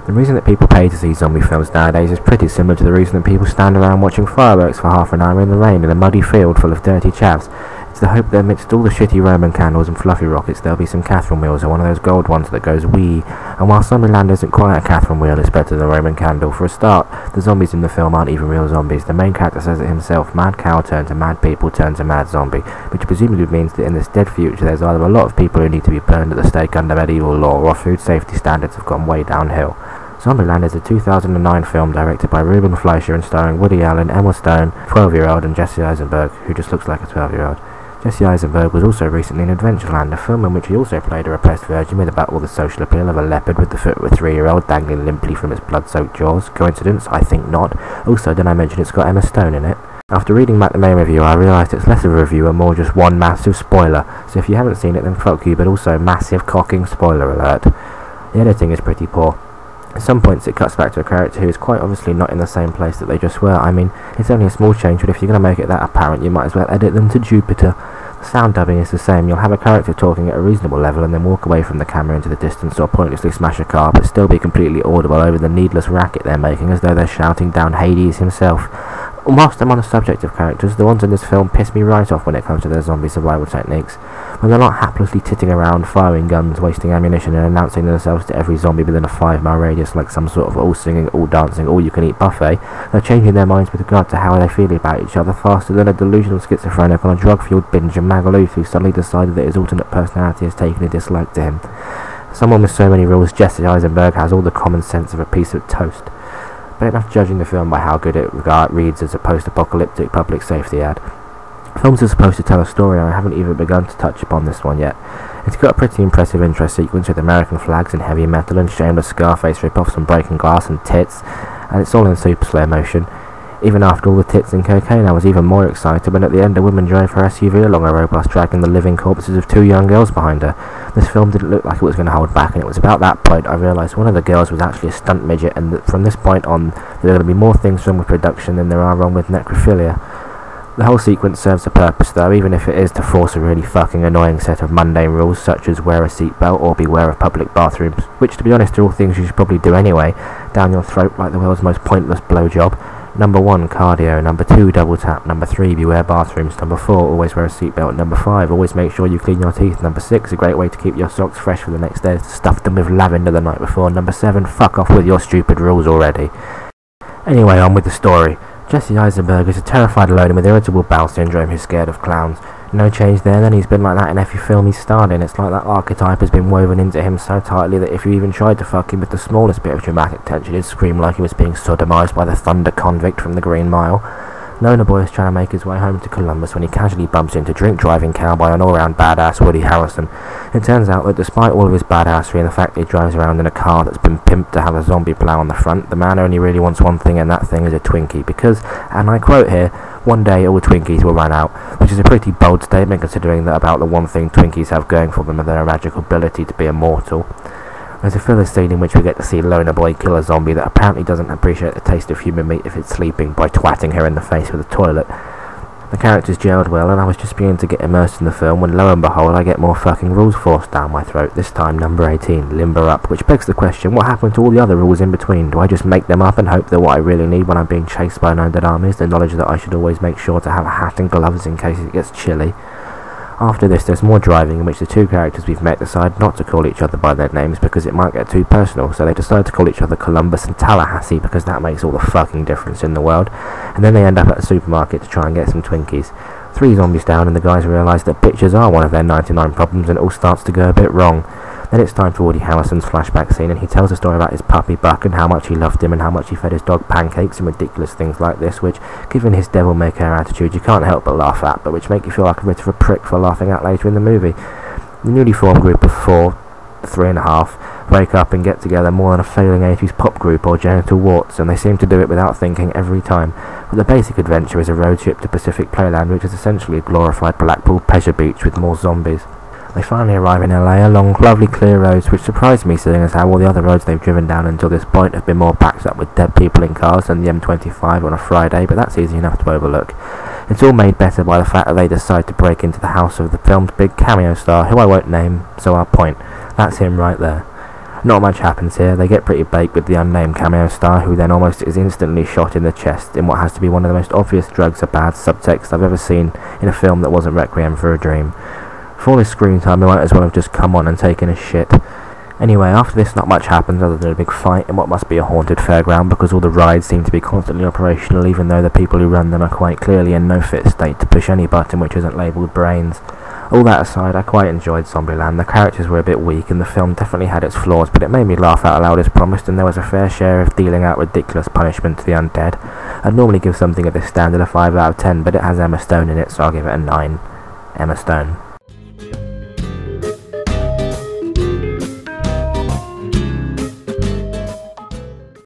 The reason that people pay to see zombie films nowadays is pretty similar to the reason that people stand around watching fireworks for half an hour in the rain in a muddy field full of dirty chavs. It's the hope that amidst all the shitty Roman candles and fluffy rockets there'll be some Catherine wheels or one of those gold ones that goes wee. And while Zombieland isn't quite a Catherine wheel, it's better than a Roman candle. For a start, the zombies in the film aren't even real zombies. The main character says it himself: mad cow turned to mad people turned to mad zombie, which presumably means that in this dead future there's either a lot of people who need to be burned at the stake under medieval law, or food safety standards have gone way downhill. Zombieland is a 2009 film directed by Ruben Fleischer and starring Woody Allen, Emma Stone, 12-year-old, and Jesse Eisenberg, who just looks like a 12-year-old. Jesse Eisenberg was also recently in Adventureland, a film in which he also played a repressed virgin with about all the social appeal of a leopard with the foot of a 3-year-old dangling limply from its blood-soaked jaws. Coincidence? I think not. Also, did I mention it's got Emma Stone in it? After reading back the main review, I realised it's less of a review and more just one massive spoiler, so if you haven't seen it then fuck you, but also massive cocking spoiler alert. The editing is pretty poor. At some points it cuts back to a character who is quite obviously not in the same place that they just were. I mean, it's only a small change, but if you're going to make it that apparent, you might as well edit them to Jupiter. The sound dubbing is the same. You'll have a character talking at a reasonable level and then walk away from the camera into the distance or pointlessly smash a car, but still be completely audible over the needless racket they're making as though they're shouting down Hades himself. Whilst I'm on the subject of characters, the ones in this film piss me right off when it comes to their zombie survival techniques. When they're not haplessly titting around, firing guns, wasting ammunition and announcing themselves to every zombie within a 5-mile radius like some sort of all-singing, all-dancing, all-you-can-eat buffet, they're changing their minds with regard to how they feel about each other faster than a delusional schizophrenic on a drug-fueled binge of Magaluf who suddenly decided that his alternate personality has taken a dislike to him. Someone with so many rules, Jesse Eisenberg has all the common sense of a piece of toast. But enough judging the film by how good it reads as a post-apocalyptic public safety ad. Films are supposed to tell a story, and I haven't even begun to touch upon this one yet. It's got a pretty impressive intro sequence with American flags and heavy metal and shameless Scarface rip-offs and breaking glass and tits, and it's all in super slow motion. Even after all the tits and cocaine, I was even more excited when at the end a woman drove her SUV along a road bus dragging the living corpses of 2 young girls behind her. This film didn't look like it was going to hold back, and it was about that point I realised one of the girls was actually a stunt midget, and that from this point on there are going to be more things wrong with production than there are wrong with necrophilia. The whole sequence serves a purpose though, even if it is to force a really fucking annoying set of mundane rules such as wear a seatbelt or beware of public bathrooms, which to be honest are all things you should probably do anyway, down your throat like the world's most pointless blowjob. Number 1, cardio. Number 2, double tap. Number 3, beware bathrooms. Number 4, always wear a seatbelt. Number 5, always make sure you clean your teeth. Number 6, a great way to keep your socks fresh for the next day is to stuff them with lavender the night before. Number 7, fuck off with your stupid rules already. Anyway, on with the story. Jesse Eisenberg is a terrified loner with irritable bowel syndrome who's scared of clowns. No change there, then he's been like that in every film he's starred in. It's like that archetype has been woven into him so tightly that if you even tried to fuck him with the smallest bit of dramatic tension, he'd scream like he was being sodomized by the thunder convict from the Green Mile. Loner Boy is trying to make his way home to Columbus when he casually bumps into drink-driving cowboy and all-round badass Woody Harrelson. It turns out that despite all of his badassery and the fact that he drives around in a car that's been pimped to have a zombie plow on the front, the man only really wants one thing, and that thing is a Twinkie, because, and I quote here, one day all Twinkies will run out, which is a pretty bold statement considering that about the one thing Twinkies have going for them is their magical ability to be immortal. There's a filler scene in which we get to see Loner Boy kill a zombie that apparently doesn't appreciate the taste of human meat if it's sleeping by twatting her in the face with a toilet. The characters gelled well, and I was just beginning to get immersed in the film when lo and behold I get more fucking rules forced down my throat, this time number 18, limber up, which begs the question, what happened to all the other rules in between? Do I just make them up and hope that what I really need when I'm being chased by an undead army is the knowledge that I should always make sure to have a hat and gloves in case it gets chilly? After this, there's more driving in which the 2 characters we've met decide not to call each other by their names because it might get too personal, so they decide to call each other Columbus and Tallahassee because that makes all the fucking difference in the world, and then they end up at a supermarket to try and get some Twinkies. 3 zombies down and the guys realise that bitches are one of their 99 problems and it all starts to go a bit wrong. Then it's time for Woody Harrelson's flashback scene, and he tells a story about his puppy Buck and how much he loved him and how much he fed his dog pancakes and ridiculous things like this, which, given his devil-may-care attitude, you can't help but laugh at, but which make you feel like a bit of a prick for laughing at later in the movie. The newly formed group of 4, 3.5, wake up and get together more than a failing 80s pop group or genital warts, and they seem to do it without thinking every time. But the basic adventure is a road trip to Pacific Playland, which is essentially a glorified Blackpool pleasure beach with more zombies. They finally arrive in LA along lovely clear roads, which surprised me seeing as how all the other roads they've driven down until this point have been more backed up with dead people in cars than the M25 on a Friday, but that's easy enough to overlook. It's all made better by the fact that they decide to break into the house of the film's big cameo star, who I won't name, so I'll point. That's him right there. Not much happens here. They get pretty baked with the unnamed cameo star, who then almost is instantly shot in the chest in what has to be one of the most obvious drugs of bad subtext I've ever seen in a film that wasn't Requiem for a Dream. For all this screen time, they might as well have just come on and taken a shit. Anyway, after this not much happens other than a big fight in what must be a haunted fairground, because all the rides seem to be constantly operational, even though the people who run them are quite clearly in no fit state to push any button which isn't labelled brains. All that aside, I quite enjoyed Zombieland. The characters were a bit weak and the film definitely had its flaws, but it made me laugh out loud as promised, and there was a fair share of dealing out ridiculous punishment to the undead. I'd normally give something of this standard a 5 out of 10, but it has Emma Stone in it, so I'll give it a 9. Emma Stone.